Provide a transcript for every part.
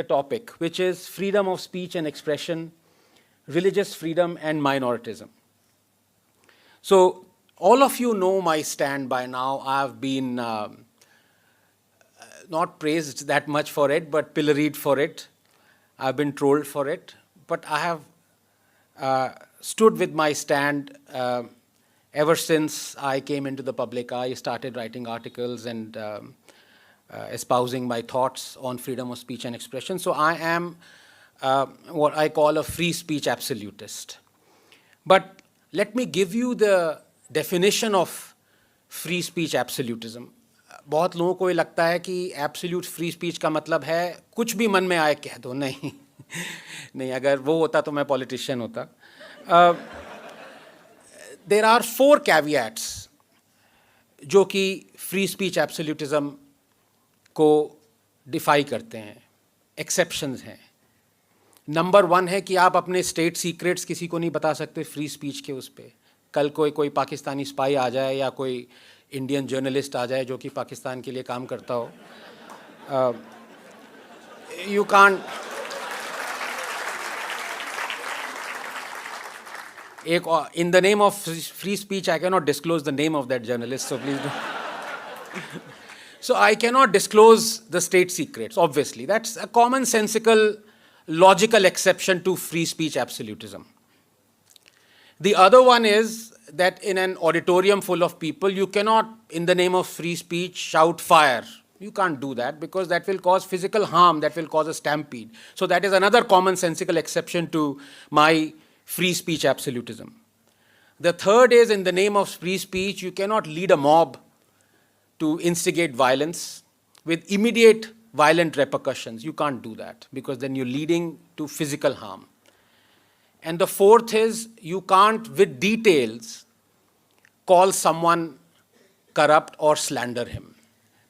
the topic, which is freedom of speech and expression, religious freedom and minoritism. So all of you know my stand by now. I've been not praised that much for it, but pilloried for it. I've been trolled for it. But I have stood with my stand ever since I came into the public eye, started writing articles and espousing my thoughts on freedom of speech and expression. So I am what I call a free speech absolutist. But let me give you the definition of free speech absolutism. बहुत लोगों को ये लगता है कि absolute free speech का मतलब है कुछ भी मन में आए कह दो. नहीं नहीं, अगर वो होता तो मैं politician होता. There are 4 caveats जो कि free speech absolutism को defy करते हैं, exceptions हैं. नंबर 1 है कि आप अपने स्टेट सीक्रेट्स किसी को नहीं बता सकते फ्री स्पीच के उस पे. कल कोई पाकिस्तानी स्पाई आ जाए या कोई इंडियन जर्नलिस्ट आ जाए जो कि पाकिस्तान के लिए काम करता हो, you can't. In the name of free speech, I cannot disclose the name of that journalist, so please don't. So I cannot disclose the state secrets, obviously. That's a commonsensical, logical exception to free speech absolutism. The other one is that in an auditorium full of people, you cannot, in the name of free speech, shout fire. You can't do that because that will cause physical harm, that will cause a stampede. So that is another commonsensical exception to my free speech absolutism. The third is, in the name of free speech, you cannot lead a mob to instigate violence with immediate violent repercussions. You can't do that because then you're leading to physical harm. And the fourth is, you can't, with details, call someone corrupt or slander him,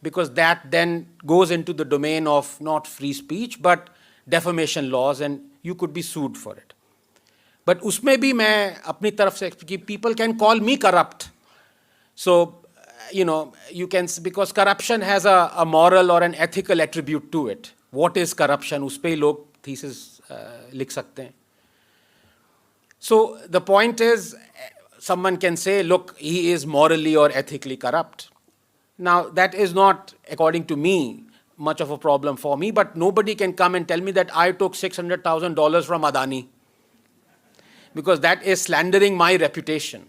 because that then goes into the domain of not free speech but defamation laws, and you could be sued for it. But उसमें भी मैं अपनी तरफ से कि people can call me corrupt. So, you can, because corruption has a moral or an ethical attribute to it. What is corruption? उस पे लोग thesis लिख सकते हैं. So the point is, someone can say, look, he is morally or ethically corrupt. Now, that is not, according to me, much of a problem for me, but nobody can come and tell me that I took $600,000 from Adani, because that is slandering my reputation.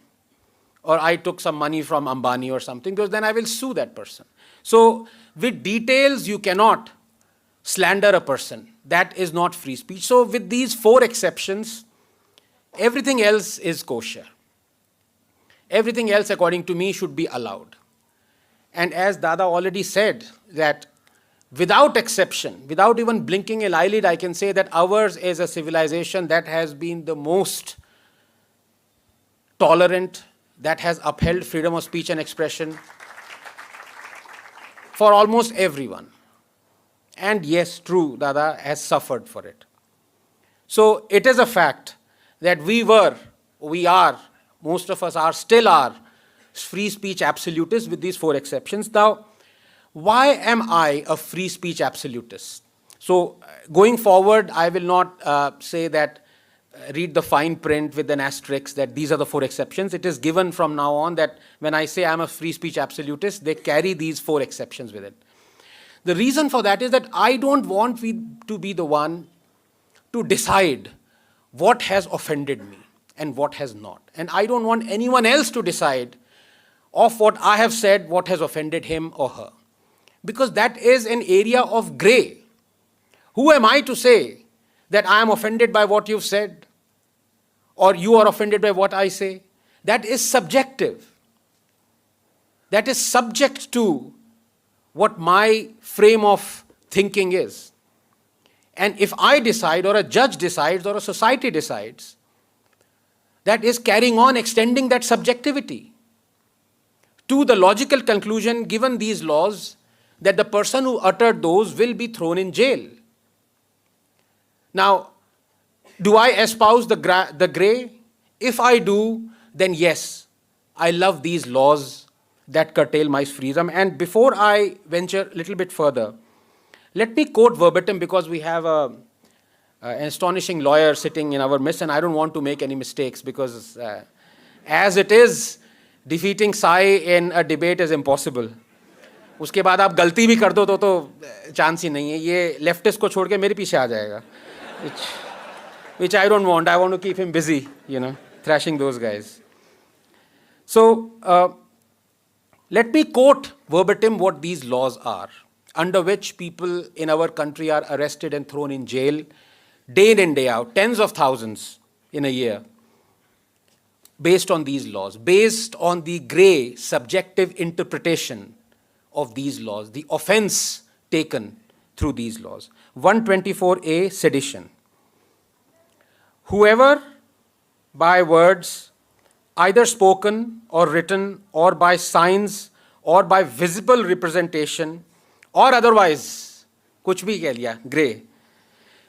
Or I took some money from Ambani or something, because then I will sue that person. So with details, you cannot slander a person. That is not free speech. So with these 4 exceptions, everything else is kosher. Everything else, according to me, should be allowed. And as Dada already said, that without exception, without even blinking an eyelid, I can say that ours is a civilization that has been the most tolerant, that has upheld freedom of speech and expression for almost everyone. And yes, true, Dada has suffered for it. So it is a fact that we are, most of us are, still are, free speech absolutists with these 4 exceptions. Now, why am I a free speech absolutist? So going forward, I will not say that, read the fine print with an asterisk that these are the 4 exceptions. It is given from now on that when I say I'm a free speech absolutist, they carry these 4 exceptions with it. The reason for that is that I don't want to be the one to decide what has offended me and what has not. And I don't want anyone else to decide of what I have said, what has offended him or her. Because that is an area of gray. Who am I to say that I am offended by what you've said, or you are offended by what I say? That is subjective. That is subject to what my frame of thinking is. And if I decide, or a judge decides, or a society decides, that is carrying on, extending that subjectivity to the logical conclusion, given these laws, that the person who uttered those will be thrown in jail. Now, do I espouse the gray? If I do, then yes, I love these laws that curtail my freedom. And before I venture a little bit further, Let me quote verbatim because we have an astonishing lawyer sitting in our midst, and I don't want to make any mistakes because as it is, defeating Sai in a debate is impossible. उसके बाद आप गलती भी कर दो तो chance ही नहीं है. ये लेफ्टिस्ट को छोड़ के मेरे पीछे आ जाएगा. Which I don't want. I want to keep him busy, thrashing those guys. So, let me quote verbatim what these laws are, under which people in our country are arrested and thrown in jail day in and day out, tens of thousands in a year, based on these laws, based on the grey, subjective interpretation of these laws, the offense taken through these laws. 124A, sedition. Whoever by words, either spoken or written, or by signs, or by visible representation, or otherwise, kuch bhi keh liya, grey,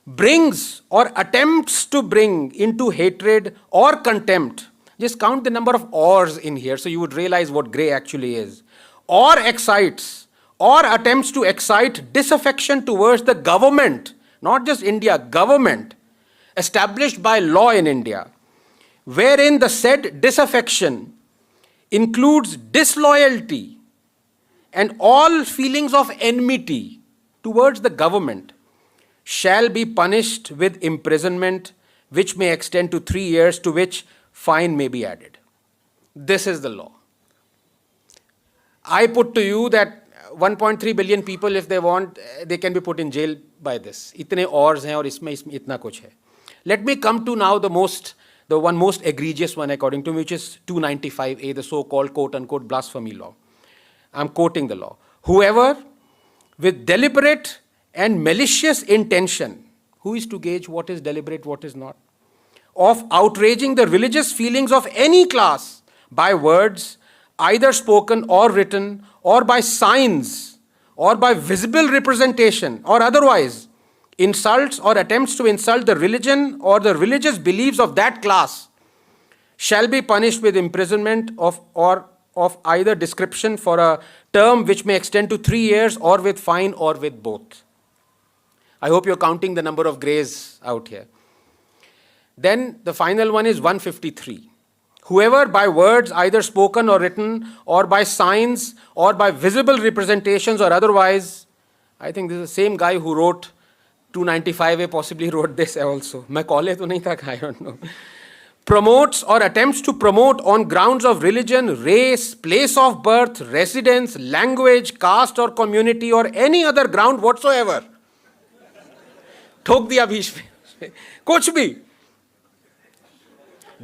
brings or attempts to bring into hatred or contempt. Just count the number of ors in here so you would realize what grey actually is. Or excites, or attempts to excite disaffection towards the government, not just India, government, established by law in India, wherein the said disaffection includes disloyalty and all feelings of enmity towards the government, shall be punished with imprisonment, which may extend to 3 years, to which fine may be added. This is the law. I put to you that 1.3 billion people, if they want, they can be put in jail by this. Itne ors hain aur isme itna kuch hai. Let me come to now the one most egregious one according to me, which is 295A, the so-called quote-unquote blasphemy law. I'm quoting the law. Whoever with deliberate and malicious intention, who is to gauge what is deliberate, what is not, of outraging the religious feelings of any class by words, either spoken or written, or by signs, or by visible representation, or otherwise, insults or attempts to insult the religion or the religious beliefs of that class, shall be punished with imprisonment of either description for a term which may extend to 3 years, or with fine, or with both. I hope you're counting the number of greys out here. Then the final one is 153. Whoever by words, either spoken or written, or by signs, or by visible representations or otherwise, I think this is the same guy who wrote 295A, possibly wrote this also. Macaulay to nahi tha, I don't know. Promotes or attempts to promote on grounds of religion, race, place of birth, residence, language, caste or community, or any other ground whatsoever. ठोक दिया बीच में कुछ भी.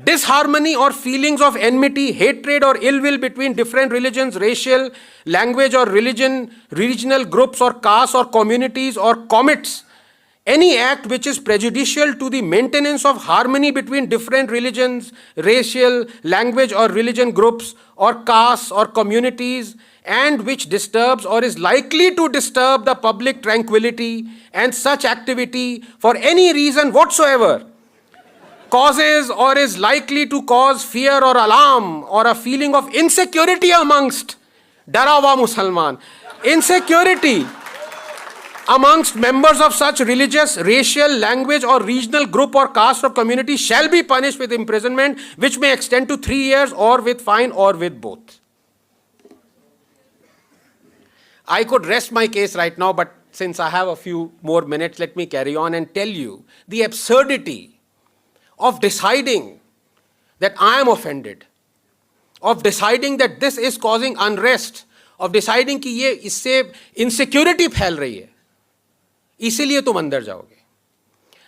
Disharmony or feelings of enmity, hatred or ill will between different religions, racial, language or regional groups or castes or communities, or commits any act which is prejudicial to the maintenance of harmony between different religions, racial, language or religion groups or castes or communities, and which disturbs or is likely to disturb the public tranquility, and such activity for any reason whatsoever causes or is likely to cause fear or alarm or a feeling of insecurity amongst Darawa Musalman, insecurity amongst members of such religious, racial, language or regional group or caste or community, shall be punished with imprisonment, which may extend to 3 years, or with fine, or with both. I could rest my case right now, but since I have a few more minutes, let me carry on and tell you the absurdity of deciding that I am offended, of deciding that this is causing unrest, of deciding कि ये इससे insecurity फैल रही है, इसीलिए तुम अंदर जाओगे.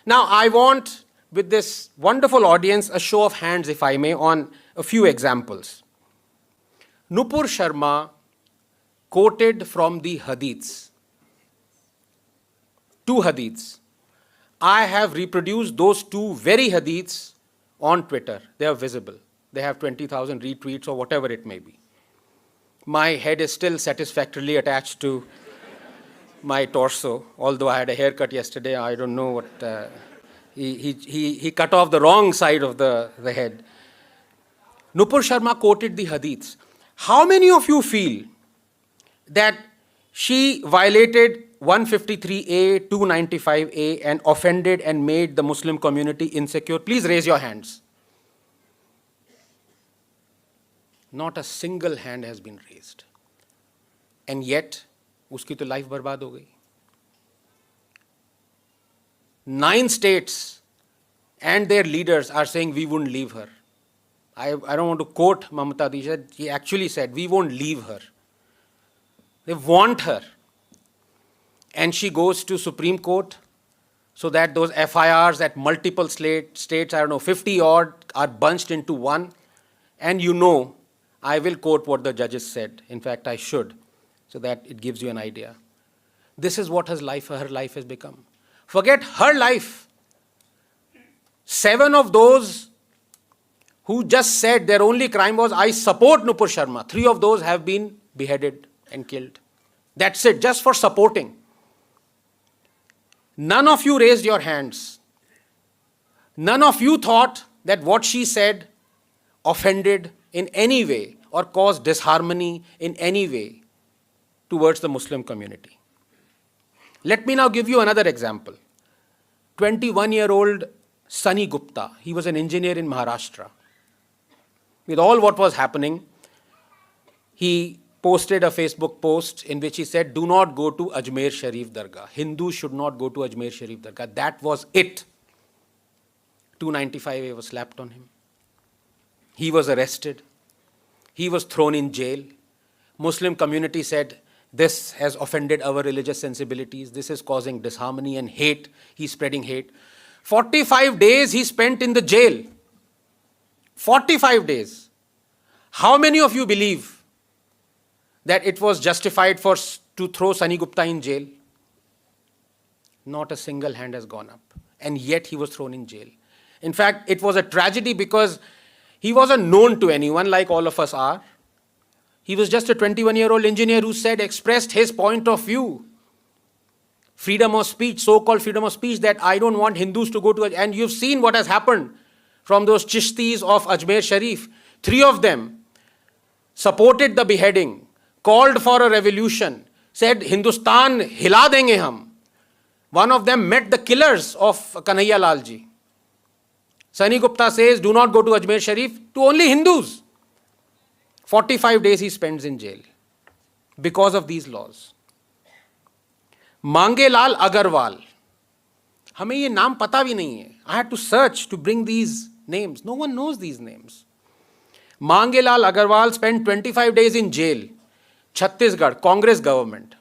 Now I want, with this wonderful audience, a show of hands, if I may, on a few examples. Nupur Sharma quoted from the hadiths, 2 hadiths. I have reproduced those 2 very hadiths on Twitter. They are visible. They have 20,000 retweets or whatever it may be. My head is still satisfactorily attached to my torso, although I had a haircut yesterday. I don't know what, he cut off the wrong side of the head. Nupur Sharma quoted the hadiths. How many of you feel that she violated 153A, 295A and offended and made the Muslim community insecure? Please raise your hands. Not a single hand has been raised. And yet, uski to life barbad ho gayi. 9 states and their leaders are saying we wouldn't leave her. I don't want to quote Mamata Diji. He actually said, we won't leave her. They want her. And she goes to Supreme Court so that those FIRs at multiple states, I don't know, 50 odd, are bunched into one. And you know, I will quote what the judges said. In fact, I should, so that it gives you an idea. This is what her life has become. Forget her life. 7 of those who just said their only crime was, I support Nupur Sharma. 3 of those have been beheaded and killed. That's it, just for supporting. None of you raised your hands. None of you thought that what she said offended in any way or caused disharmony in any way towards the Muslim community. Let me now give you another example. 21-year-old Sunny Gupta, he was an engineer in Maharashtra. With all what was happening, he posted a Facebook post in which he said, do not go to Ajmer Sharif Dargah. Hindus should not go to Ajmer Sharif Dargah. That was it. 295A was slapped on him. He was arrested. He was thrown in jail. Muslim community said, this has offended our religious sensibilities. This is causing disharmony and hate. He's spreading hate. 45 days he spent in the jail. 45 days. How many of you believe that it was justified to throw Sunny Gupta in jail? Not a single hand has gone up. And yet he was thrown in jail. In fact, it was a tragedy because he wasn't known to anyone like all of us are. He was just a 21-year-old engineer who expressed his point of view. Freedom of speech, so-called freedom of speech, that I don't want Hindus to go to, and you've seen what has happened from those Chishtis of Ajmer Sharif. 3 of them supported the beheading, called for a revolution, said, Hindustan hila denge hum. One of them met the killers of Kanhaiya Lal ji. Sunny Gupta says, do not go to Ajmer Sharif, to only Hindus. 45 days he spends in jail because of these laws. Mangelal Agarwal. हमें ये नाम पता भी नहीं है. I had to search to bring these names. No one knows these names. Mangelal Agarwal spent 25 days in jail. Chhattisgarh, Congress government.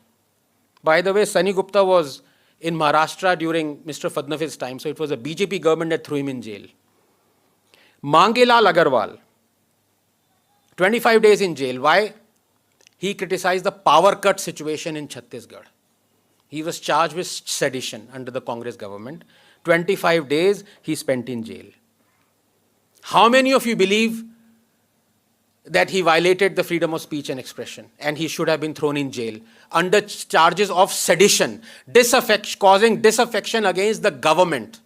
By the way, Sunny Gupta was in Maharashtra during Mr. Fadnavis's time, so it was a BJP government that threw him in jail. Mangelal Agarwal, 25 days in jail. Why? He criticized the power cut situation in Chhattisgarh. He was charged with sedition under the Congress government. 25 days he spent in jail. How many of you believe that he violated the freedom of speech and expression and he should have been thrown in jail under charges of sedition, causing disaffection against the government?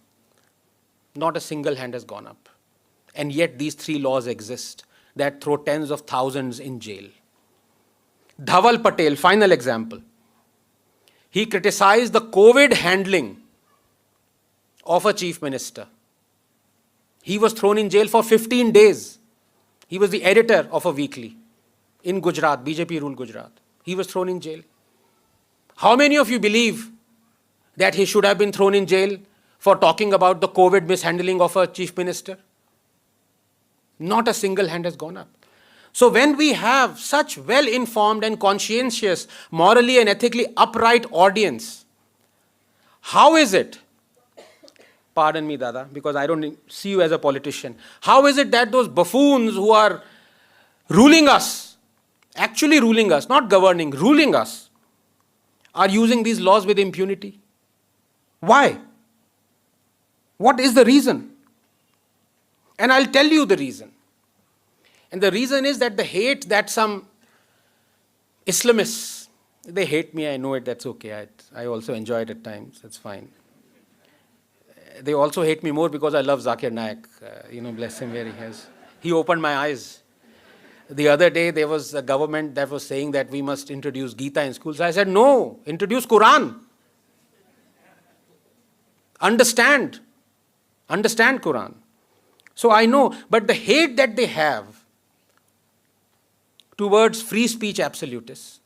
Not a single hand has gone up. And yet these 3 laws exist that throw tens of thousands in jail. Dhaval Patel, final example. He criticized the COVID handling of a chief minister. He was thrown in jail for 15 days. He was the editor of a weekly in Gujarat, BJP ruled Gujarat. He was thrown in jail. How many of you believe that he should have been thrown in jail for talking about the COVID mishandling of a chief minister? Not a single hand has gone up. So when we have such well-informed and conscientious, morally and ethically upright audience, how is it, pardon me, Dada, because I don't see you as a politician, how is it that those buffoons who are ruling us, actually ruling us, not governing, ruling us, are using these laws with impunity? Why? What is the reason? And I'll tell you the reason. And the reason is that the hate that some Islamists, they hate me, I know it, that's okay. I also enjoy it at times, that's fine. They also hate me more because I love Zakir Naik. Bless him where he has. He opened my eyes. The other day, there was a government that was saying that we must introduce Gita in schools. I said, no, introduce Quran. Understand Quran. So I know, but the hate that they have towards free speech absolutists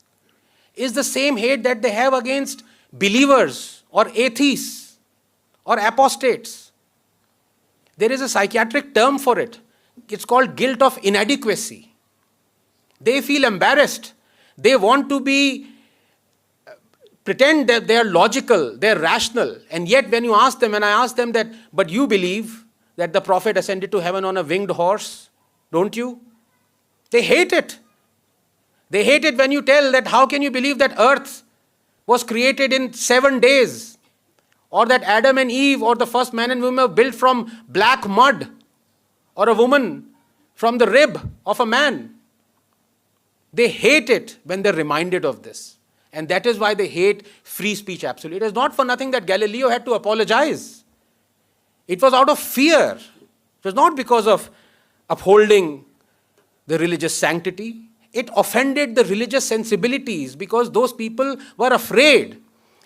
is the same hate that they have against believers or atheists or apostates. There is a psychiatric term for it. It's called guilt of inadequacy. They feel embarrassed. They want to pretend that they are logical, they are rational. And yet when I ask them that, but you believe that the Prophet ascended to heaven on a winged horse, don't you? They hate it. They hate it when you tell that how can you believe that earth was created in 7 days? Or that Adam and Eve or the first man and woman were built from black mud, or a woman from the rib of a man. They hate it when they're reminded of this. And that is why they hate free speech absolutely. It is not for nothing that Galileo had to apologize. It was out of fear. It was not because of upholding the religious sanctity. It offended the religious sensibilities because those people were afraid.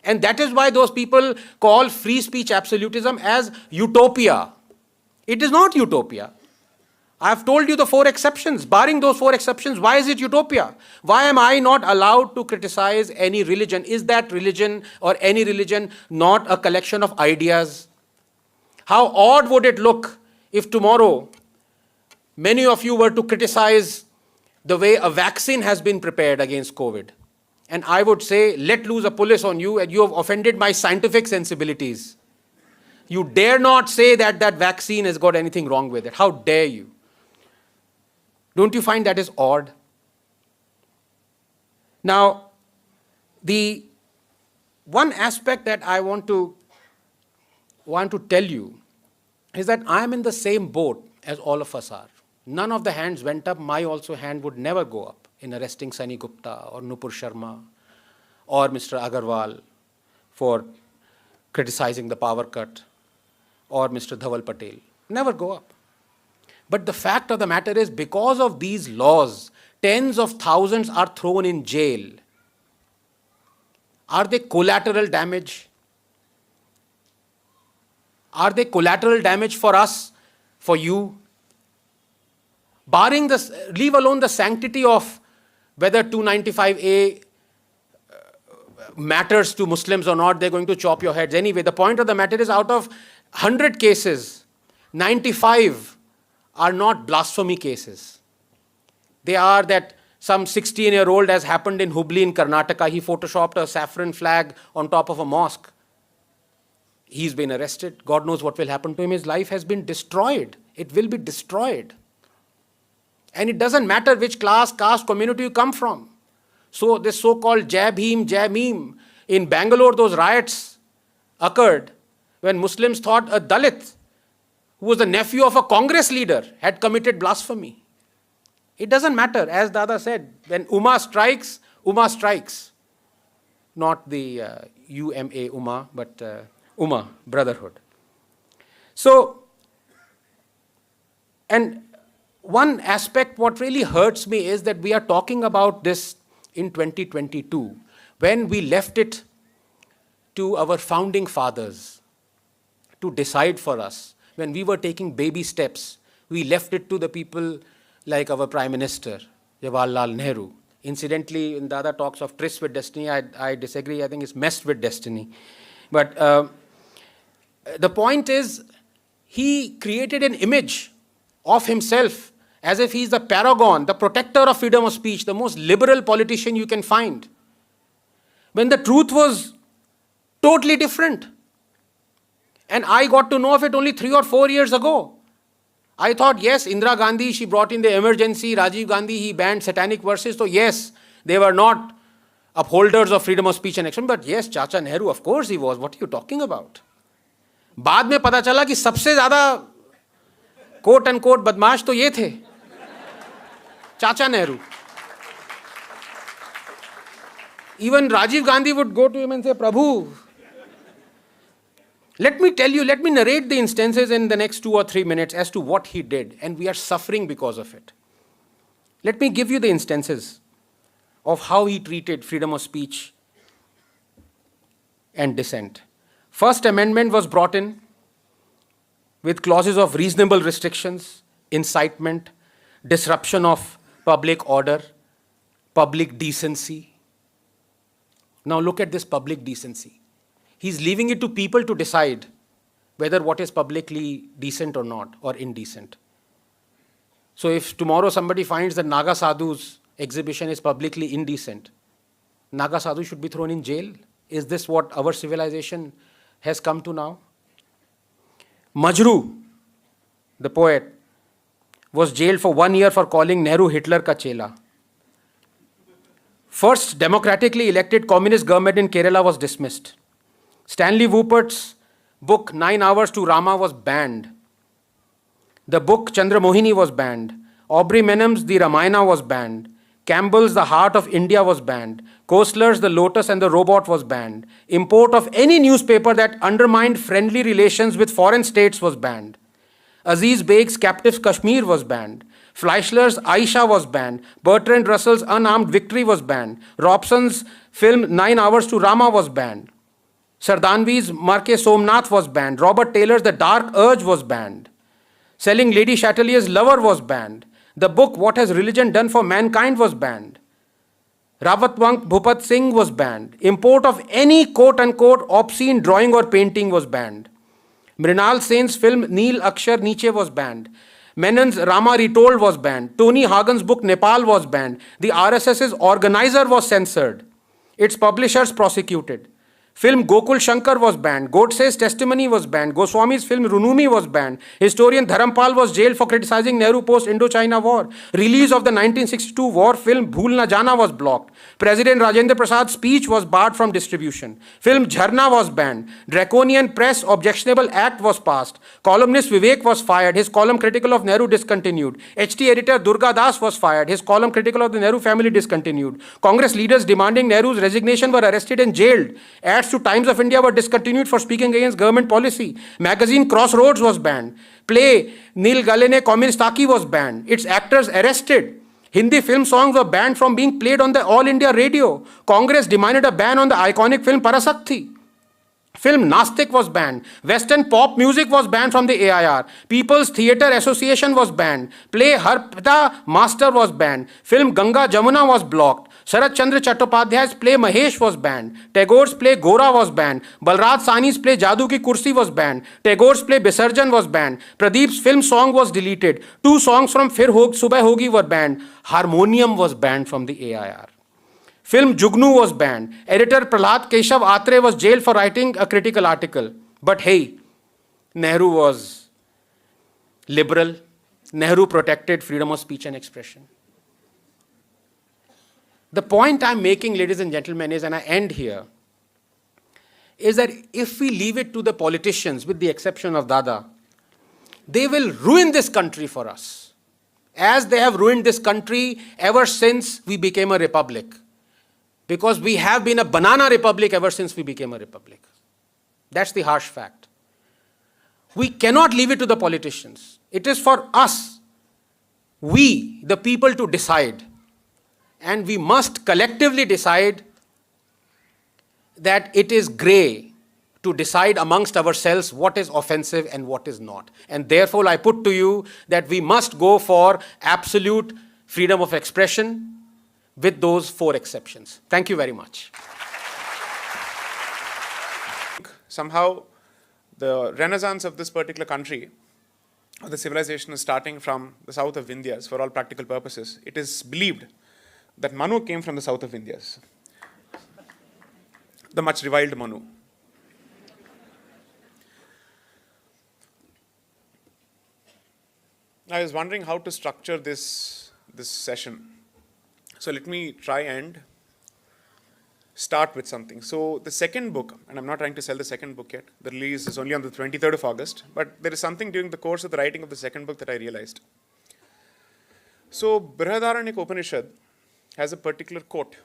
And that is why those people call free speech absolutism as utopia. It is not utopia. I have told you the 4 exceptions. Barring those 4 exceptions, why is it utopia? Why am I not allowed to criticize any religion? Is that religion or any religion not a collection of ideas? How odd would it look if tomorrow many of you were to criticize the way a vaccine has been prepared against COVID? And I would say, let loose a police on you, and you have offended my scientific sensibilities. You dare not say that that vaccine has got anything wrong with it. How dare you? Don't you find that is odd? Now, the one aspect that I want to tell you is that I am in the same boat as all of us are. None of the hands went up. My also hand would never go up in arresting Sunny Gupta or Nupur Sharma or Mr. Agarwal for criticizing the power cut or Mr. Dhaval Patel. Never go up. But the fact of the matter is, because of these laws, tens of thousands are thrown in jail. Are they collateral damage? Are they collateral damage for us, for you? Barring this, leave alone the sanctity of whether 295A matters to Muslims or not, they're going to chop your heads. Anyway, the point of the matter is, out of 100 cases, 95 are not blasphemy cases. They are that some 16-year-old, as happened in Hubli in Karnataka, he photoshopped a saffron flag on top of a mosque. He's been arrested. God knows what will happen to him. His life has been destroyed. It will be destroyed. And it doesn't matter which class, caste, community you come from. So this so-called Jai Bhim, Jai Meme, in Bangalore, those riots occurred when Muslims thought a Dalit, who was the nephew of a Congress leader, had committed blasphemy. It doesn't matter. As Dada said, when Uma strikes, not the UMA Uma, but Uma, brotherhood. So, and one aspect what really hurts me is that we are talking about this in 2022, when we left it to our founding fathers to decide for us. When we were taking baby steps, we left it to the people like our Prime Minister, Jawaharlal Nehru. Incidentally, in Dada talks of tryst with destiny, I disagree. I think it's messed with destiny. But the point is, he created an image of himself as if he's the paragon, the protector of freedom of speech, the most liberal politician you can find. When the truth was totally different. And I got to know of it only 3 or 4 years ago. I thought, yes, Indira Gandhi, she brought in the emergency. Rajiv Gandhi, he banned satanic verses. So yes, they were not upholders of freedom of speech and expression. But yes, Chacha Nehru, of course he was. What are you talking about? बाद में पता चला कि सबसे ज़्यादा coat and quote बदमाश तो ये थे, Chacha Nehru. Even Rajiv Gandhi would go to him and say, Prabhu, let me tell you, let me narrate the instances in the next 2 or 3 minutes as to what he did, and we are suffering because of it. Let me give you the instances of how he treated freedom of speech and dissent. First Amendment was brought in with clauses of reasonable restrictions, incitement, disruption of public order, public decency. Now look at this public decency. He's leaving it to people to decide whether what is publicly decent or not, or indecent. So if tomorrow somebody finds that Naga Sadhu's exhibition is publicly indecent, Naga Sadhu should be thrown in jail. Is this what our civilization has come to now? Majru, the poet, was jailed for 1 year for calling Nehru Hitler ka chela. First democratically elected communist government in Kerala was dismissed. Stanley Wupert's book 9 Hours to Rama was banned. The book Chandramohini was banned. Aubrey Menem's The Ramayana was banned. Campbell's The Heart of India was banned. Koestler's The Lotus and the Robot was banned. Import of any newspaper that undermined friendly relations with foreign states was banned. Aziz Beg's Captive Kashmir was banned. Fleischler's Aisha was banned. Bertrand Russell's Unarmed Victory was banned. Robson's film 9 Hours to Rama was banned. Sardanvi's Marke Somnath was banned. Robert Taylor's The Dark Urge was banned. Selling Lady Chatelier's Lover was banned. The book What Has Religion Done for Mankind was banned. Rawatwant Bhupat Singh was banned. Import of any quote-unquote obscene drawing or painting was banned. Mrinal Sen's film Neel Akshar Niche was banned. Menon's Rama Retold was banned. Tony Hagen's book Nepal was banned. The RSS's organizer was censored. Its publishers prosecuted. Film Gokul Shankar was banned. Godse's Testimony was banned. Goswami's film Runumi was banned. Historian Dharampal was jailed for criticizing Nehru post-Indochina war. Release of the 1962 war film Bhool Na Jana was blocked. President Rajendra Prasad's speech was barred from distribution. Film Jharna was banned. Draconian Press Objectionable Act was passed. Columnist Vivek was fired. His column critical of Nehru discontinued. HT editor Durga Das was fired. His column critical of the Nehru family discontinued. Congress leaders demanding Nehru's resignation were arrested and jailed. Ads to Times of India were discontinued for speaking against government policy. Magazine Crossroads was banned. Play Nil Galene Communistaki was banned. Its actors arrested. Hindi film songs were banned from being played on the All India radio. Congress demanded a ban on the iconic film Parasakthi. Film Nastik was banned. Western pop music was banned from the AIR. People's Theatre Association was banned. Play Harpita Master was banned. Film Ganga Jamuna was blocked. Sharat Chandra Chattopadhyay's play Mahesh was banned. Tagore's play Gora was banned. Balraj Sahni's play Jadoo Ki Kursi was banned. Tagore's play Bisarjan was banned. Pradeep's film song was deleted. 2 songs from Fir Subah Hogi were banned. Harmonium was banned from the AIR. Film Jugnu was banned. Editor Prahlad Keshav Atre was jailed for writing a critical article. But hey, Nehru was liberal. Nehru protected freedom of speech and expression. The point I'm making, ladies and gentlemen, is, and I end here, is that if we leave it to the politicians, with the exception of Dada, they will ruin this country for us, as they have ruined this country ever since we became a republic. Because we have been a banana republic ever since we became a republic. That's the harsh fact. We cannot leave it to the politicians. It is for us, we, the people, to decide. And we must collectively decide that it is grey to decide amongst ourselves what is offensive and what is not. And therefore, I put to you that we must go for absolute freedom of expression with those 4 exceptions. Thank you very much. Somehow, the renaissance of this particular country, or the civilization, is starting from the south of Indias for all practical purposes. It is believed that Manu came from the south of Indias, the much reviled Manu. I was wondering how to structure this session. So let me try and start with something. So the second book, and I'm not trying to sell the second book yet, the release is only on the 23rd of August, but there is something during the course of the writing of the second book that I realized. So Brihadaranyaka Upanishad has a particular quote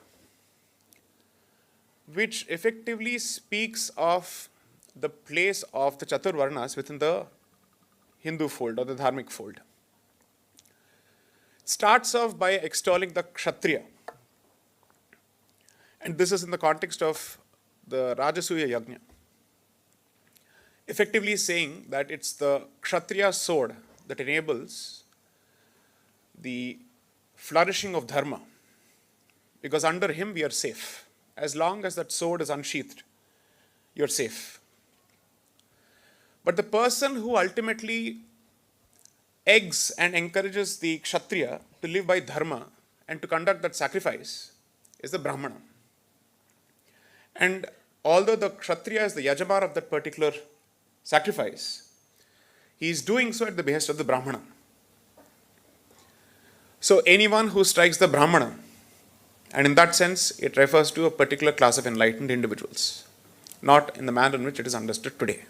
which effectively speaks of the place of the Chaturvarnas within the Hindu fold or the Dharmic fold. It starts off by extolling the Kshatriya. And this is in the context of the Rajasuya Yajna. effectively saying that it's the Kshatriya sword that enables the flourishing of dharma, because under him we are safe. As long as that sword is unsheathed, you're safe. But the person who ultimately eggs and encourages the Kshatriya to live by dharma and to conduct that sacrifice is the Brahmana. And although the Kshatriya is the Yajamar of that particular sacrifice, he is doing so at the behest of the Brahmana. So anyone who strikes the Brahmana, and in that sense it refers to a particular class of enlightened individuals, not in the manner in which it is understood today.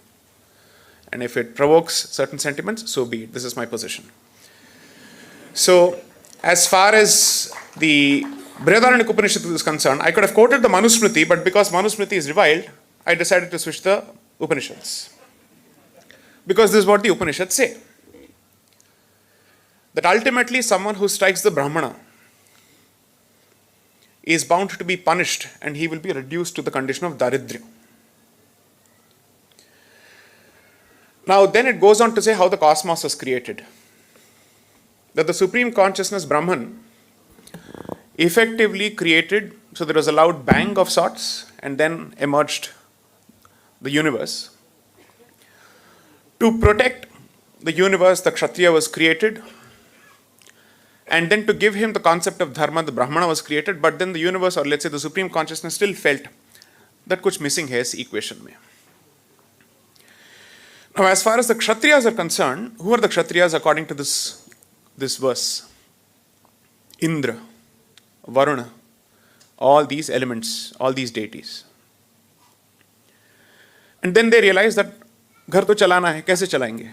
And if it provokes certain sentiments, so be it. This is my position. So, as far as the Brihadaranyaka Upanishad is concerned, I could have quoted the Manusmriti, but because Manusmriti is reviled, I decided to switch the Upanishads. Because this is what the Upanishads say. That ultimately someone who strikes the Brahmana is bound to be punished and he will be reduced to the condition of Daridrya. Now then it goes on to say how the cosmos was created. That the Supreme Consciousness Brahman effectively created, so there was a loud bang of sorts and then emerged the universe. To protect the universe, the Kshatriya was created, and then to give him the concept of dharma, the Brahmana was created, but then the universe, or let's say the Supreme Consciousness, still felt that kuch missing hai is equation mein. Now, as far as the Kshatriyas are concerned, who are the Kshatriyas according to this verse? Indra, Varuna, all these elements, all these deities. And then they realize that घर तो चलाना है, कैसे चलाएंगे?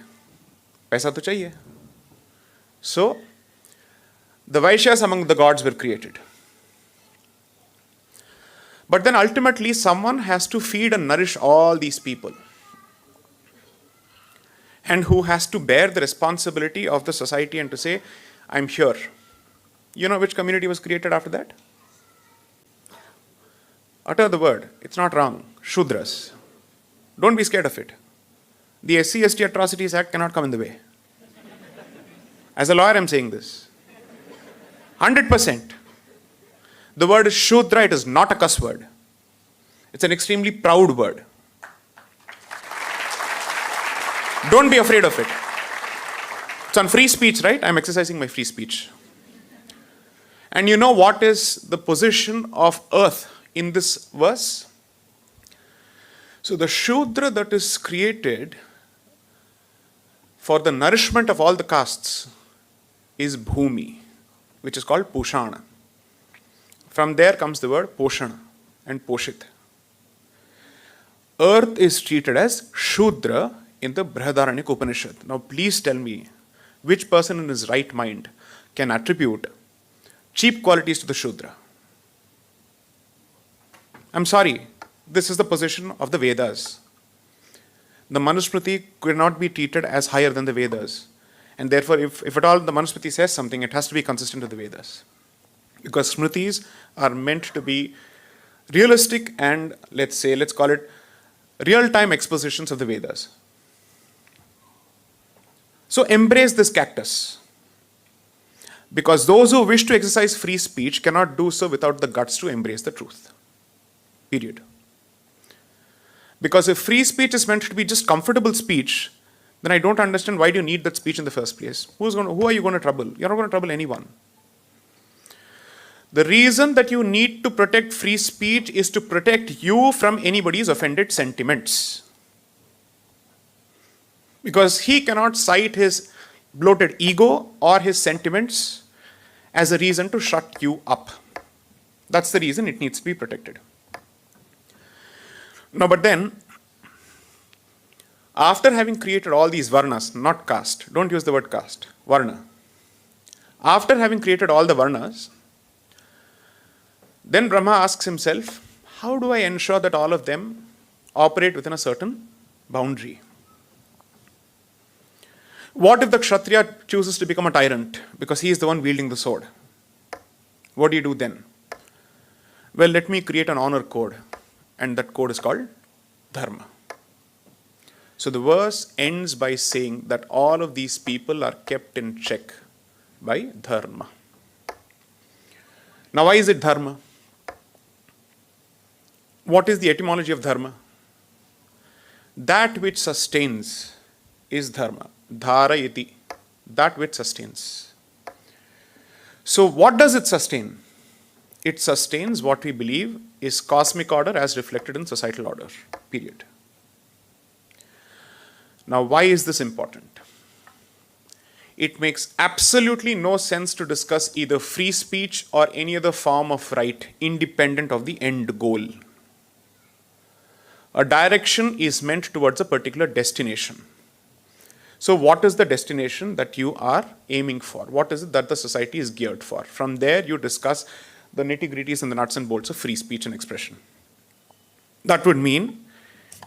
पैसा तो चाहिए. So, the Vaishyas among the gods were created. But then ultimately someone has to feed and nourish all these people, and who has to bear the responsibility of the society and to say, I'm here. You know which community was created after that? Utter the word. It's not wrong. Shudras. Don't be scared of it. The SC/ST Atrocities Act cannot come in the way. As a lawyer, I'm saying this. 100%. The word is Shudra. It is not a cuss word. It's an extremely proud word. Don't be afraid of it. It's on free speech, right? I'm exercising my free speech. And you know what is the position of earth in this verse? So the Shudra that is created for the nourishment of all the castes is Bhumi, which is called Pushana. From there comes the word Poshana and Poshit. Earth is treated as Shudra in the Brihadaranyaka Upanishad. Now please tell me, which person in his right mind can attribute cheap qualities to the Shudra? I'm sorry, this is the position of the Vedas. The Manusmriti could not be treated as higher than the Vedas. And therefore, if at all the Manusmriti says something, it has to be consistent with the Vedas. Because Smritis are meant to be realistic and, let's call it real-time expositions of the Vedas. So embrace this cactus. Because those who wish to exercise free speech cannot do so without the guts to embrace the truth. Period. Because if free speech is meant to be just comfortable speech, then I don't understand why do you need that speech in the first place. Who are you going to trouble? You're not going to trouble anyone. The reason that you need to protect free speech is to protect you from anybody's offended sentiments. Because he cannot cite his bloated ego or his sentiments as a reason to shut you up. That's the reason it needs to be protected. Now, but then, after having created all these varnas, not caste, don't use the word caste, varna. After having created all the varnas, then Brahma asks himself, how do I ensure that all of them operate within a certain boundary? What if the Kshatriya chooses to become a tyrant because he is the one wielding the sword? What do you do then? Well, let me create an honor code, and that code is called dharma. So the verse ends by saying that all of these people are kept in check by dharma. Now, why is it dharma? What is the etymology of dharma? That which sustains is dharma. Dharayati. That which sustains. So what does it sustain? It sustains what we believe is cosmic order as reflected in societal order. Period. Now, why is this important? It makes absolutely no sense to discuss either free speech or any other form of right independent of the end goal. A direction is meant towards a particular destination. So what is the destination that you are aiming for? What is it that the society is geared for? From there, you discuss the nitty-gritties and the nuts and bolts of free speech and expression. That would mean,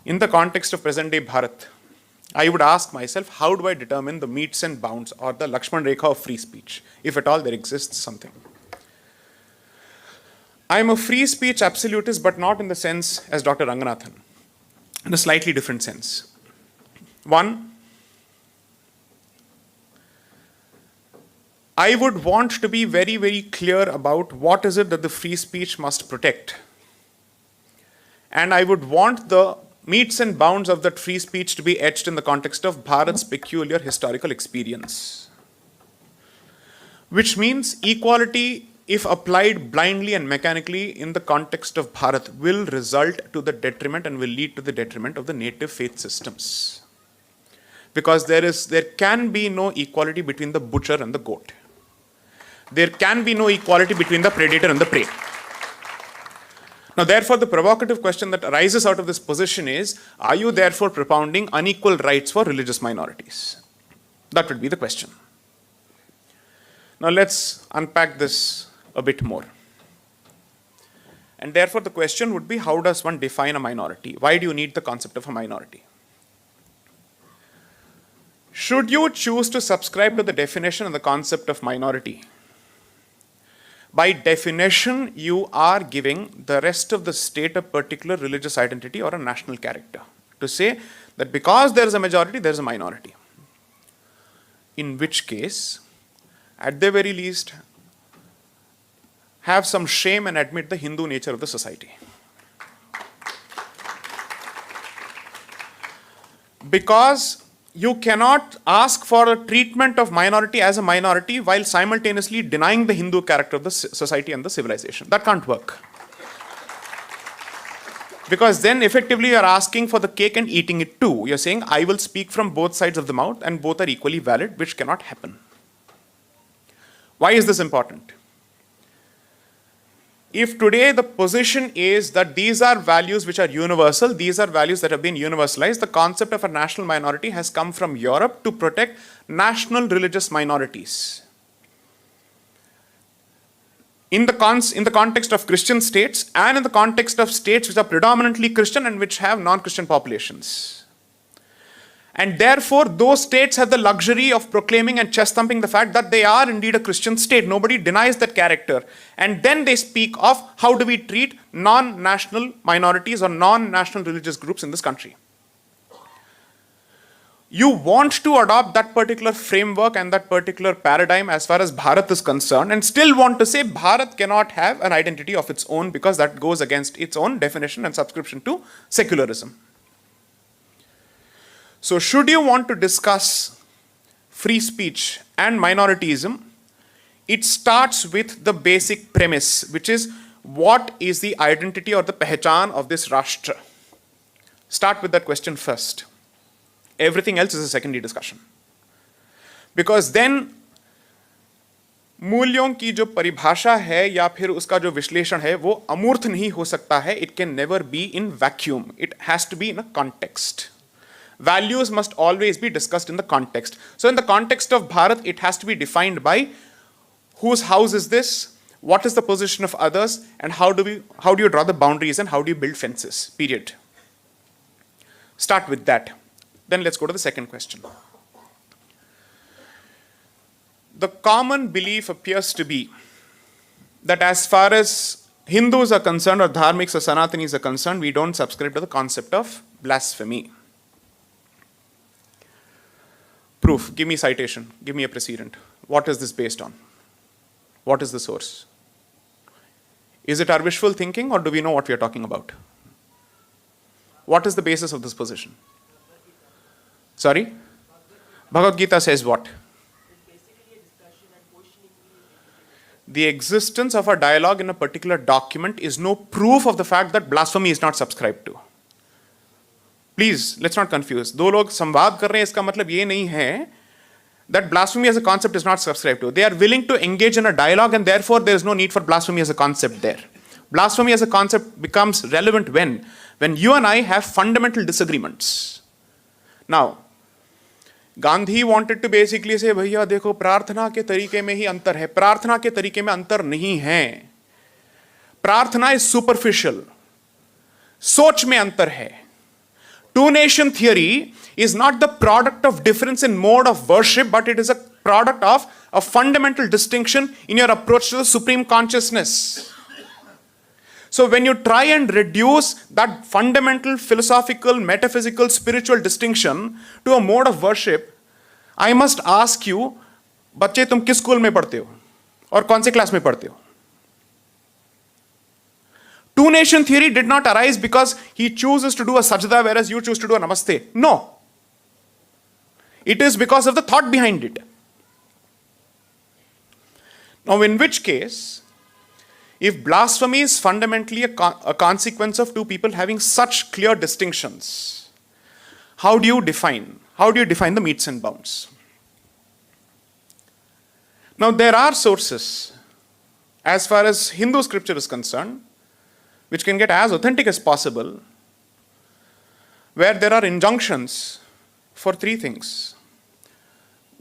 in the context of present-day Bharat, I would ask myself, how do I determine the metes and bounds or the Lakshman Rekha of free speech, if at all there exists something? I am a free speech absolutist, but not in the sense as Dr. Ranganathan, in a slightly different sense. One, I would want to be very, very clear about what is it that the free speech must protect. And I would want the metes and bounds of that free speech to be etched in the context of Bharat's peculiar historical experience. Which means equality, if applied blindly and mechanically in the context of Bharat, will result to the detriment and will lead to the detriment of the native faith systems. Because there can be no equality between the butcher and the goat. There can be no equality between the predator and the prey. Now, therefore, the provocative question that arises out of this position is, are you therefore propounding unequal rights for religious minorities? That would be the question. Now, let's unpack this a bit more. And therefore, the question would be, how does one define a minority? Why do you need the concept of a minority? Should you choose to subscribe to the definition and the concept of minority, by definition, you are giving the rest of the state a particular religious identity or a national character. To say that because there is a majority, there is a minority. In which case, at the very least, have some shame and admit the Hindu nature of the society. Because you cannot ask for a treatment of minority as a minority while simultaneously denying the Hindu character of the society and the civilization. That can't work. Because then effectively you are asking for the cake and eating it too. You're saying, I will speak from both sides of the mouth and both are equally valid, which cannot happen. Why is this important? If today the position is that these are values which are universal, these are values that have been universalized, the concept of a national minority has come from Europe to protect national religious minorities. In the context of Christian states and in the context of states which are predominantly Christian and which have non-Christian populations. And therefore, those states have the luxury of proclaiming and chest-thumping the fact that they are indeed a Christian state. Nobody denies that character. And then they speak of how do we treat non-national minorities or non-national religious groups in this country. You want to adopt that particular framework and that particular paradigm as far as Bharat is concerned, and still want to say Bharat cannot have an identity of its own because that goes against its own definition and subscription to secularism. So should you want to discuss free speech and minorityism, it starts with the basic premise, which is what is the identity or the pehchan of this Rashtra? Start with that question first. Everything else is a secondary discussion. Because then मूल्यों की जो परिभाषा है या फिर उसका जो विश्लेषण है वो अमूर्त नहीं हो सकता है. It can never be in vacuum. It has to be in a context. Values must always be discussed in the context. So in the context of Bharat, it has to be defined by whose house is this, what is the position of others, and how do you draw the boundaries and how do you build fences, period. Start with that. Then let's go to the second question. The common belief appears to be that as far as Hindus are concerned or Dharmiks or Sanatanis are concerned, we don't subscribe to the concept of blasphemy. proof. Give me citation. Give me a precedent. What is this based on? What is the source? Is it our wishful thinking, or do we know what we are talking about? What is the basis of this position? Sorry? Bhagavad Gita says what? The existence of a dialogue in a particular document is no proof of the fact that blasphemy is not subscribed to. Please, let's not confuse. दो लोग संवाद कर रहे हैं, इसका मतलब ये नहीं है that blasphemy as a concept is not subscribed to. They are willing to engage in a dialogue, and therefore there is no need for blasphemy as a concept there. Blasphemy as a concept becomes relevant when you and I have fundamental disagreements. Now, Gandhi wanted to basically say, भैया देखो प्रार्थना के तरीके में ही अंतर है, प्रार्थना के तरीके में अंतर नहीं है. प्रार्थना is superficial. सोच में अंतर है. Two-nation theory is not the product of difference in mode of worship, but it is a product of a fundamental distinction in your approach to the supreme consciousness. So when you try and reduce that fundamental philosophical, metaphysical, spiritual distinction to a mode of worship, I must ask you, बच्चे तुम किस school में पढ़ते हो और कौन से class में पढ़ते हो? Two-nation theory did not arise because he chooses to do a sajda whereas you choose to do a namaste. No. It is because of the thought behind it. Now, in which case, if blasphemy is fundamentally a consequence of two people having such clear distinctions, how do you define the metes and bounds? Now, there are sources, as far as Hindu scripture is concerned, which can get as authentic as possible, where there are injunctions for three things: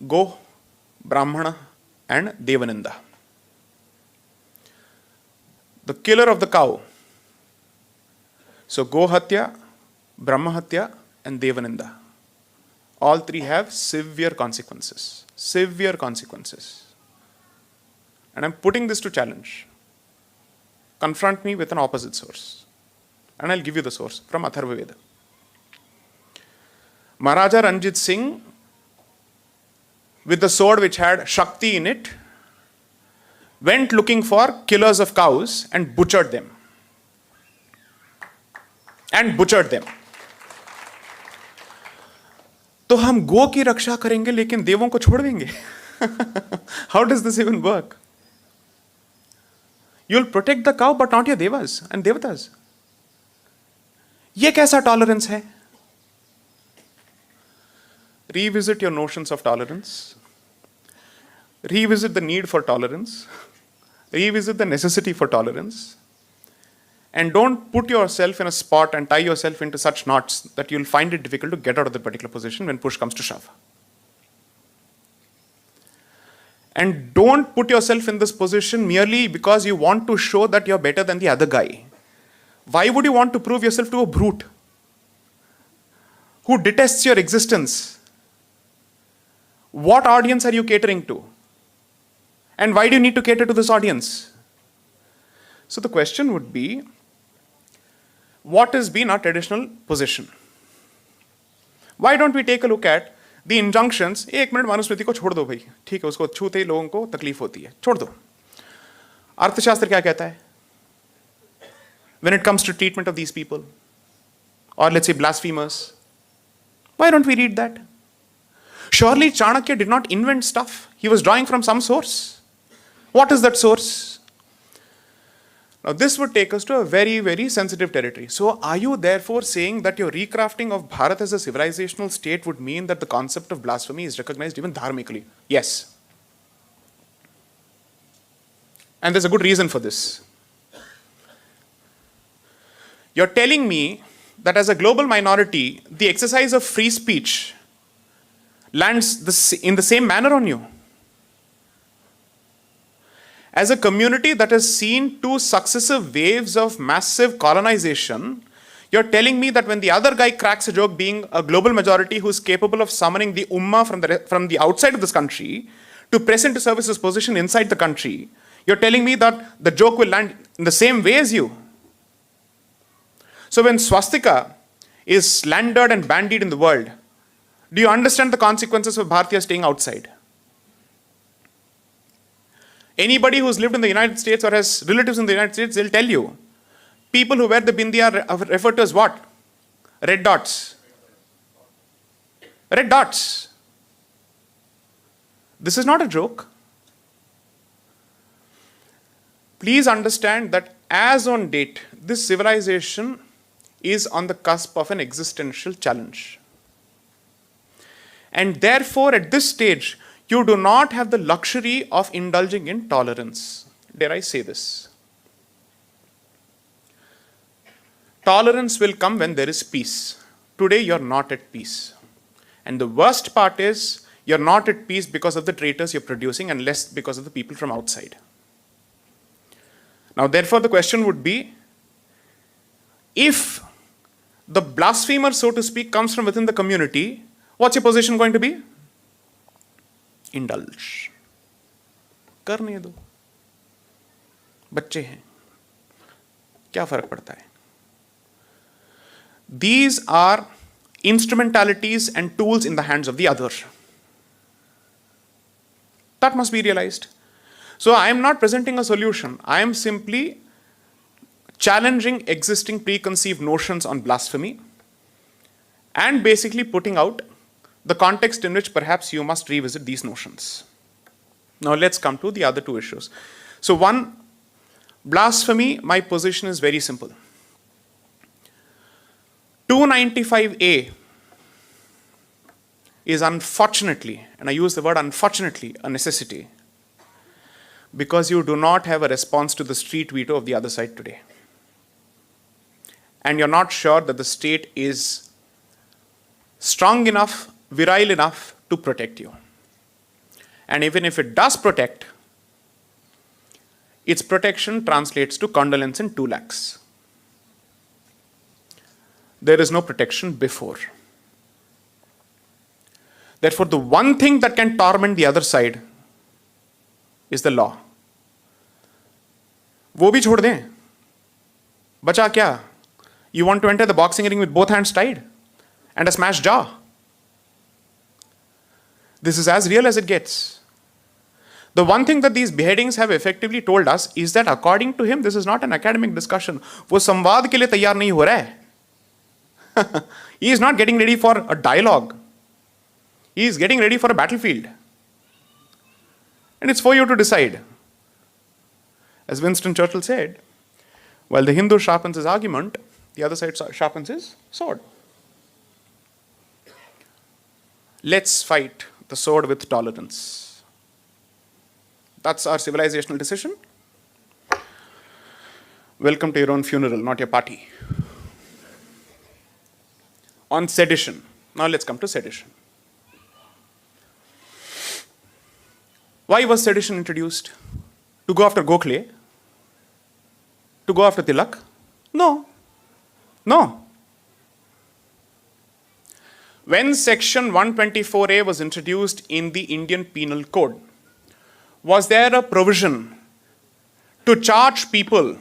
Go, Brahmana, and Devaninda. The killer of the cow. So Go Hatya, Brahma Hatya, and Devaninda. All three have severe consequences. Severe consequences. And I'm putting this to challenge. Confront me with an opposite source. And I'll give you the source from Atharva Veda. Maharaja Ranjit Singh, with the sword which had Shakti in it, went looking for killers of cows and butchered them. तो हम गो की रक्षा करेंगे लेकिन देवों को छोड़ देंगे? How does this even work? You'll protect the cow but not your devas and devatas. ये कैसा tolerance है? Revisit your notions of tolerance. Revisit the need for tolerance. Revisit the necessity for tolerance. And don't put yourself in a spot and tie yourself into such knots that you'll find it difficult to get out of that particular position when push comes to shove. And don't put yourself in this position merely because you want to show that you're better than the other guy. Why would you want to prove yourself to a brute who detests your existence? What audience are you catering to? And why do you need to cater to this audience? So the question would be, what has been our traditional position? Why don't we take a look at the injunctions? एक minute Manusmriti को छोड़ दो भाई, ठीक है, उसको छूते ही लोगों को तकलीफ होती है, छोड़ दो. अर्थशास्त्र क्या कहता है? When it comes to treatment of these people, or let's say blasphemers, why don't we read that? Surely Chanakya did not invent stuff. He was drawing from some source. What is that source? Now this would take us to a very, very sensitive territory. So are you therefore saying that your recrafting of Bharat as a civilizational state would mean that the concept of blasphemy is recognized even dharmically? Yes. And there's a good reason for this. You're telling me that as a global minority, the exercise of free speech lands in the same manner on you. As a community that has seen two successive waves of massive colonization, you're telling me that when the other guy cracks a joke, being a global majority who's capable of summoning the ummah from the outside of this country to press into services position inside the country, you're telling me that the joke will land in the same way as you. So when swastika is slandered and bandied in the world, Do you understand the consequences of Bharatiya staying outside? Anybody who's lived in the United States or has relatives in the United States, they'll tell you. People who wear the bindi are referred to as what? Red dots. Red dots. This is not a joke. Please understand that as on date, this civilization is on the cusp of an existential challenge. And therefore, at this stage, you do not have the luxury of indulging in tolerance. Dare I say this? Tolerance will come when there is peace. Today, you're not at peace. And the worst part is, you're not at peace because of the traitors you're producing and less because of the people from outside. Now, therefore, the question would be, if the blasphemer, so to speak, comes from within the community, what's your position going to be? Indulge. करने दो. बच्चे हैं. क्या फर्क पड़ता है? These are instrumentalities and tools in the hands of the other. That must be realized. So I am not presenting a solution. I am simply challenging existing preconceived notions on blasphemy and basically putting out the context in which perhaps you must revisit these notions. Now let's come to the other two issues. So one, blasphemy, my position is very simple. 295A is unfortunately, and I use the word unfortunately, a necessity, because you do not have a response to the street veto of the other side today. And you're not sure that the state is strong enough, virile enough to protect you. And even if it does protect, its protection translates to condolence in 2 lakhs. There is no protection before. Therefore, the one thing that can torment the other side is the law. वो भी छोड़ दें. बचा क्या? You want to enter the boxing ring with both hands tied and a smashed jaw. This is as real as it gets. The one thing that these beheadings have effectively told us is that according to him, this is not an academic discussion. वो संवाद के लिए तैयार नहीं हो रहा है. He is not getting ready for a dialogue. He is getting ready for a battlefield. And it's for you to decide. As Winston Churchill said, while the Hindu sharpens his argument, the other side sharpens his sword. Let's fight the sword with tolerance. That's our civilizational decision. Welcome to your own funeral, not your party. On sedition. Now let's come to sedition. Why was sedition introduced? To go after Gokhale? To go after Tilak? No. No. When section 124A was introduced in the Indian Penal Code, was there a provision to charge people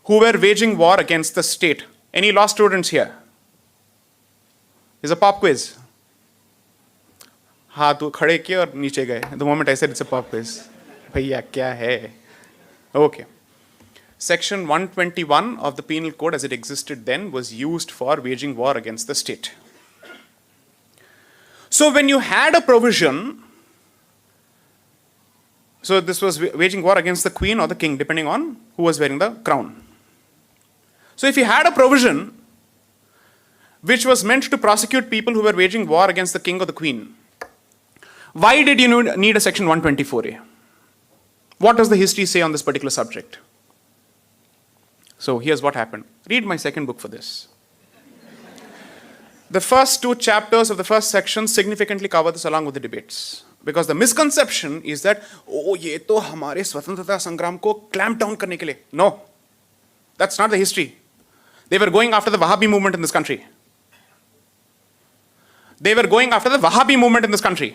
who were waging war against the state? Any law students here? It's a pop quiz. हाथ खड़े किए और नीचे गए. The moment I said it's a pop quiz. भैया क्या है? Okay. Section 121 of the Penal Code as it existed then was used for waging war against the state. So when you had a provision, so this was waging war against the queen or the king, depending on who was wearing the crown. So if you had a provision which was meant to prosecute people who were waging war against the king or the queen, why did you need a section 124A? What does the history say on this particular subject? So here's what happened. Read my second book for this. The first 2 chapters of the first section significantly cover this along with the debates. Because the misconception is that, oh, ये तो हमारे स्वतंत्रता संग्राम को clamp down करने के लिए. No. That's not the history. They were going after the Wahhabi movement in this country. They were going after the Wahhabi movement in this country.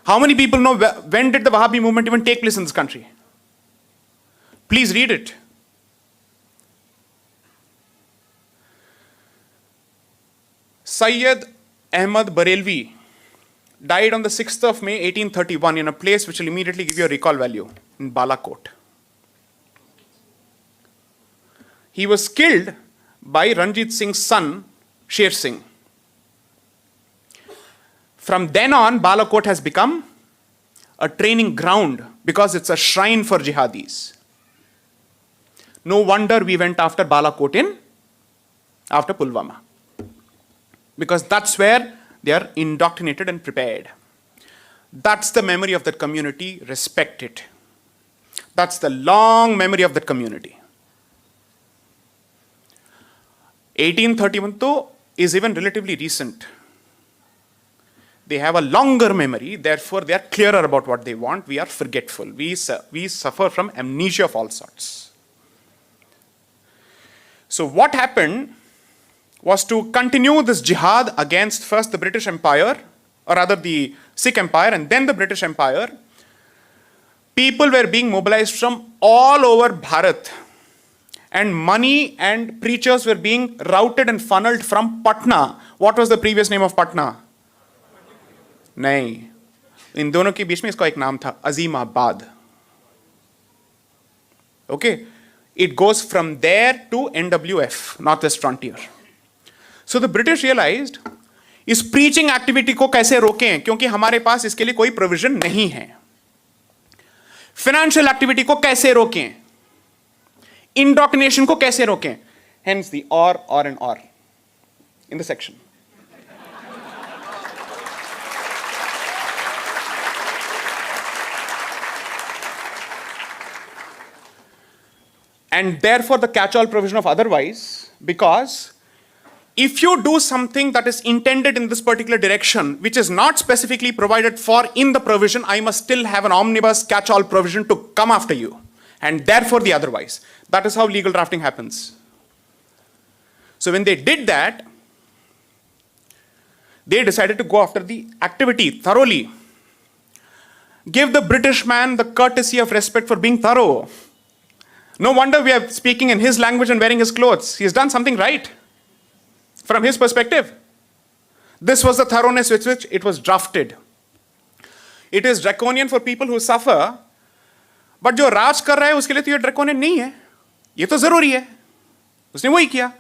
How many people know when did the Wahhabi movement even take place in this country? Please read it. Sayyid Ahmad Barelvi died on the 6th of May 1831 in a place which will immediately give you a recall value, in Balakot. He was killed by Ranjit Singh's son, Sher Singh. From then on, Balakot has become a training ground because it's a shrine for jihadis. No wonder we went after Balakot after Pulwama. Because that's where they are indoctrinated and prepared. That's the memory of that community. Respect it. That's the long memory of that community. 1831 though is even relatively recent. They have a longer memory, therefore they are clearer about what they want. We are forgetful. We suffer from amnesia of all sorts. So what happened was to continue this jihad against first the British Empire, or rather the Sikh Empire, and then the British Empire. People were being mobilized from all over Bharat, and money and preachers were being routed and funneled from Patna. What was the previous name of Patna? नहीं, इन दोनों के बीच में इसका एक नाम था, Azimabad. Okay, it goes from there to NWF, Northwest Frontier. So the British realized, इस preaching activity को कैसे रोकें, क्योंकि हमारे पास इसके लिए कोई provision नहीं है. Financial activity को कैसे रोकें, indoctrination को कैसे रोकें. Hence the or and or in the section. And therefore the catch-all provision of otherwise, because if you do something that is intended in this particular direction, which is not specifically provided for in the provision, I must still have an omnibus catch-all provision to come after you. And therefore the otherwise. That is how legal drafting happens. So when they did that, they decided to go after the activity thoroughly. Give the British man the courtesy of respect for being thorough. No wonder we are speaking in his language and wearing his clothes. He has done something right from his perspective. This was the thoroughness with which it was drafted. It is draconian for people who suffer, but जो राज कर रहा है उसके लिए तो ये draconian नहीं है. ये तो जरूरी है. उसने वही किया.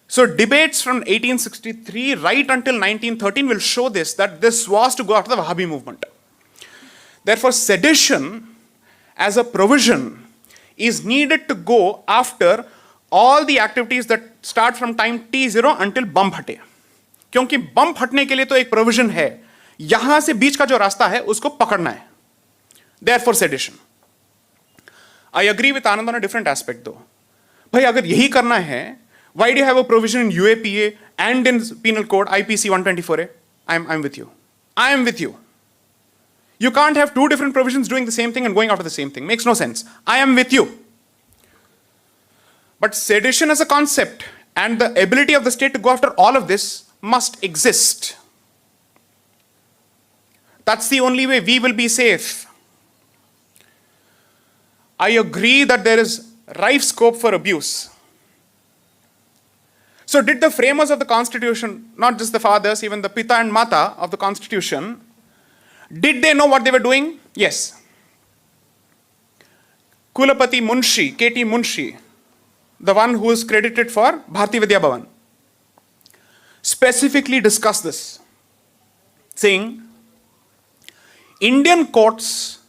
So debates from 1863 right until 1913 will show this, that this was to go after the Wahhabi movement. Therefore, sedition as a provision is needed to go after all the activities that start from time T0 until bump हटे. क्योंकि bump हटने के लिए तो एक provision है. यहां से बीच का जो रास्ता है उसको पकड़ना है. Therefore sedition. I agree with Anand on a different aspect though. भाई अगर यही करना है, why do you have a provision in UAPA and in Penal Code IPC 124A? I'm with you. I am with you. You can't have two different provisions doing the same thing and going after the same thing. Makes no sense. I am with you. But sedition as a concept and the ability of the state to go after all of this must exist. That's the only way we will be safe. I agree that there is rife scope for abuse. So did the framers of the Constitution, not just the fathers, even the Pita and Mata of the Constitution, did they know what they were doing? Yes. Kulapati Munshi, K.T. Munshi, the one who is credited for Bharati Vidya Bhavan, specifically discussed this, saying, Indian courts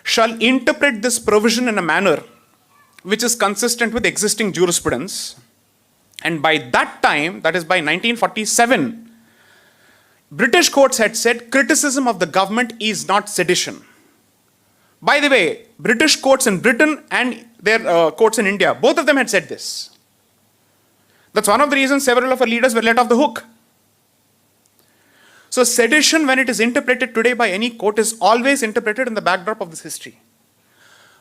shall interpret this provision in a manner which is consistent with existing jurisprudence. And by that time, that is by 1947, British courts had said criticism of the government is not sedition. By the way, British courts in Britain and their courts in India, both of them had said this. That's one of the reasons several of our leaders were let off the hook. So sedition, when it is interpreted today by any court, is always interpreted in the backdrop of this history.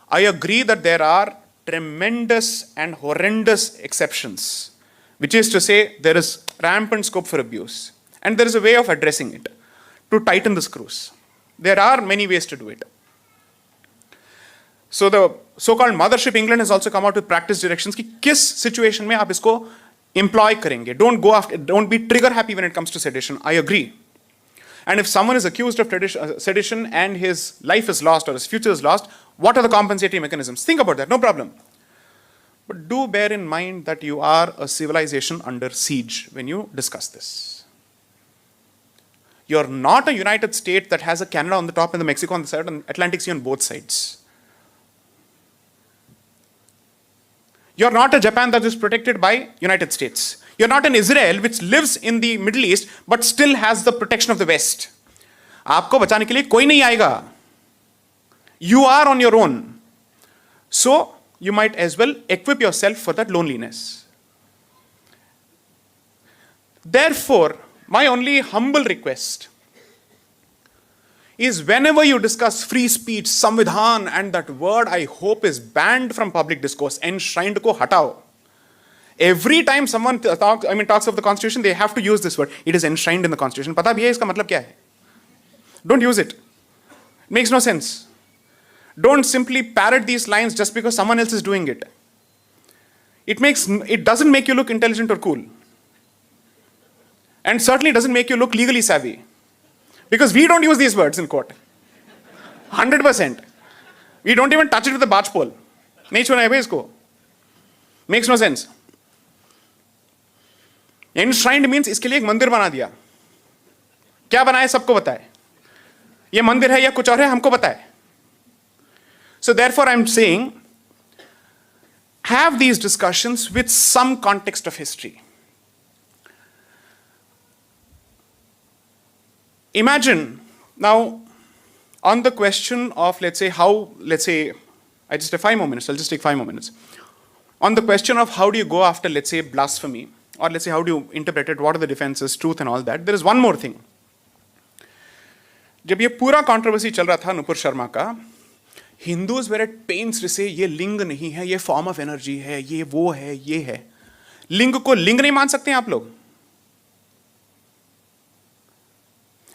I agree that there are tremendous and horrendous exceptions, which is to say there is rampant scope for abuse. And there is a way of addressing it, to tighten the screws. There are many ways to do it. So the so-called Mothership England has also come out with practice directions कि किस situation में आप इसको employ करेंगे. Don't be trigger happy when it comes to sedition. I agree. And if someone is accused of sedition and his life is lost or his future is lost, what are the compensatory mechanisms? Think about that, no problem. But do bear in mind that you are a civilization under siege when you discuss this. You're not a United States that has a Canada on the top and the Mexico on the side and Atlantic Sea on both sides. You're not a Japan that is protected by United States. You're not an Israel which lives in the Middle East but still has the protection of the West. आपको बचाने के लिए कोई नहीं आएगा. You are on your own. So you might as well equip yourself for that loneliness. Therefore, my only humble request is whenever you discuss free speech, Samvidhan, and that word I hope is banned from public discourse, enshrined ko hatao. Every time someone talks of the Constitution, they have to use this word. It is enshrined in the Constitution. Pata bhi hai iska matlab kya hai? Don't use it. It makes no sense. Don't simply parrot these lines just because someone else is doing it. It doesn't make you look intelligent or cool. And certainly doesn't make you look legally savvy. Because we don't use these words in court. 100%. We don't even touch it with a barge pole. Nahi chuna hai bhai isko. Makes no sense. Enshrined means इसके लिए एक मंदिर बना दिया. क्या बनाए सबको बताए. ये मंदिर है या कुछ और है हमको बताए. So therefore I'm saying, have these discussions with some context of history. Imagine now on the question of I just have 5 more minutes, I'll just take 5 more minutes. On the question of how do you go after, let's say, blasphemy, or let's say how do you interpret it, what are the defenses, truth and all that, there is one more thing. जब ये पूरा controversy चल रहा था नुपुर शर्मा का, Hindus were at pains to say ये लिंग नहीं है, ये form of energy है, ये वो है, ये है. लिंग को लिंग नहीं मान सकते हैं आप लोग?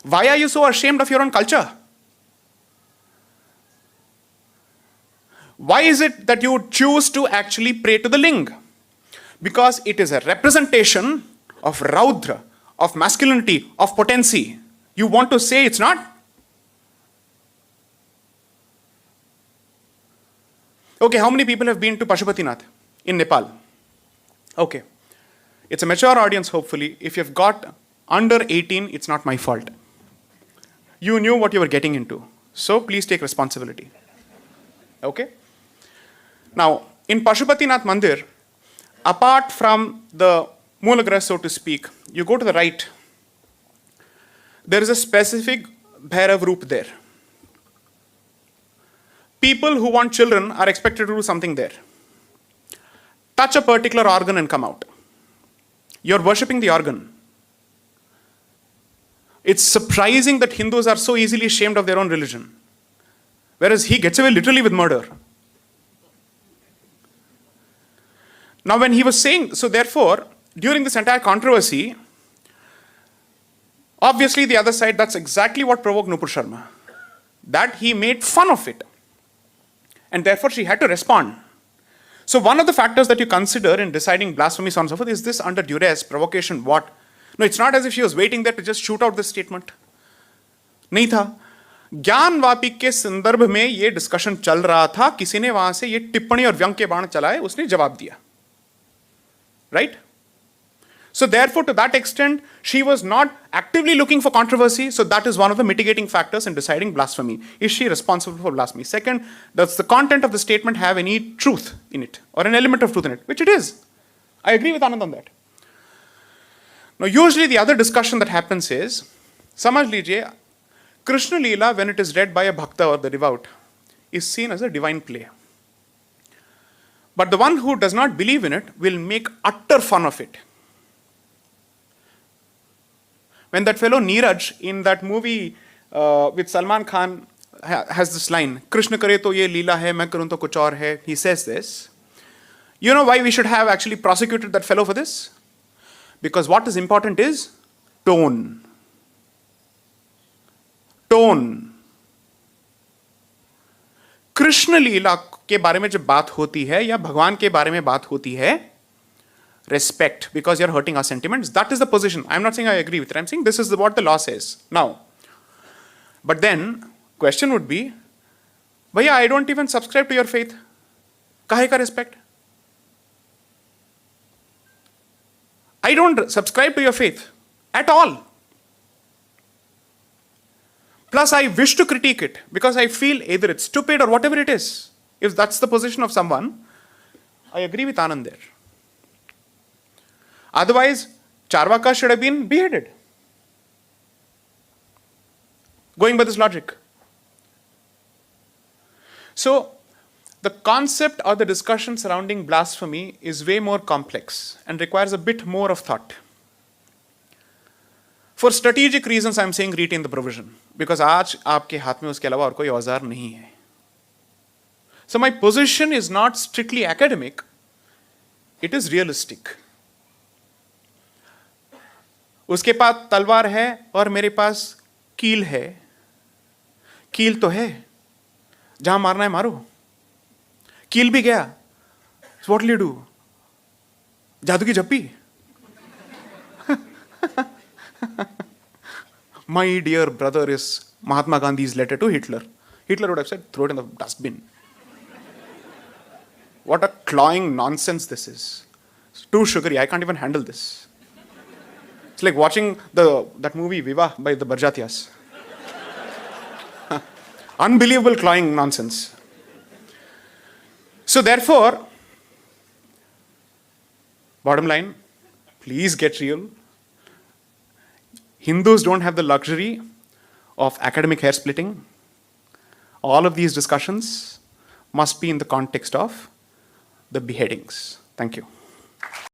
Why are you so ashamed of your own culture? Why is it that you choose to actually pray to the ling? Because it is a representation of Raudra, of masculinity, of potency. You want to say it's not? Okay, how many people have been to Pashupatinath in Nepal? Okay. It's a mature audience, hopefully. If you've got under 18, it's not my fault. You knew what you were getting into. So please take responsibility. Okay? Now, in Pashupatinath Mandir, apart from the Moolagraha, so to speak, you go to the right. There is a specific Bhairav Roop there. People who want children are expected to do something there. Touch a particular organ and come out. You're worshipping the organ. It's surprising that Hindus are so easily ashamed of their own religion. Whereas he gets away literally with murder. Now when he was saying, so therefore, during this entire controversy, obviously the other side, that's exactly what provoked Nupur Sharma. That he made fun of it. And therefore she had to respond. So one of the factors that you consider in deciding blasphemy, so on and so forth, is this under duress, provocation, what? No, it's not as if she was waiting there to just shoot out this statement. नहीं था. ज्ञान वापिक के संदर्भ में ये discussion चल रहा था, किसी ने वहां से ये टिप्पणी और व्यंग के बाण चलाए, उसने जवाब दिया. Right? So therefore, to that extent, she was not actively looking for controversy, so that is one of the mitigating factors in deciding blasphemy. Is she responsible for blasphemy? Second, does the content of the statement have any truth in it, or an element of truth in it? Which it is. I agree with Anand on that. Now, usually the other discussion that happens is, samajh lijiye, Krishna Leela, when it is read by a bhakta or the devout, is seen as a divine play. But the one who does not believe in it will make utter fun of it. When that fellow Neeraj in that movie with Salman Khan has this line, Krishna kare to ye leela hai, main karun to kuch aur hai, he says this. You know why we should have actually prosecuted that fellow for this? Because what is important is tone. Tone. Krishna लीला के बारे में जब बात होती है या भगवान के बारे में बात होती है, respect because you're hurting our sentiments. That is the position. I'm not saying I agree with it. I'm saying this is what the law says. Now, but then, question would be, Bhaiya, I don't even subscribe to your faith. Kahe ka respect? I don't subscribe to your faith at all. Plus, I wish to critique it because I feel either it's stupid or whatever it is. If that's the position of someone, I agree with Anand there. Otherwise, Charvaka should have been beheaded. Going by this logic. So, the concept or the discussion surrounding blasphemy is way more complex and requires a bit more of thought. For strategic reasons, I'm saying retain the provision. Because आज आपके हाथ में उसके अलावा और कोई औजार नहीं है. So my position is not strictly academic, it is realistic. उसके पास तलवार है और मेरे पास कील है. कील तो है. जहां मारना है मारो. कील भी गया. So what will you do? जादू की झप्पी. My dear brother is Mahatma Gandhi's letter to Hitler. Hitler would have said, throw it in the dustbin. What a cloying nonsense this is. It's too sugary. I can't even handle this. It's like watching that movie Viva by the Barjatias. Unbelievable cloying nonsense. So therefore, bottom line, please get real. Hindus don't have the luxury of academic hair splitting. All of these discussions must be in the context of the beheadings. Thank you.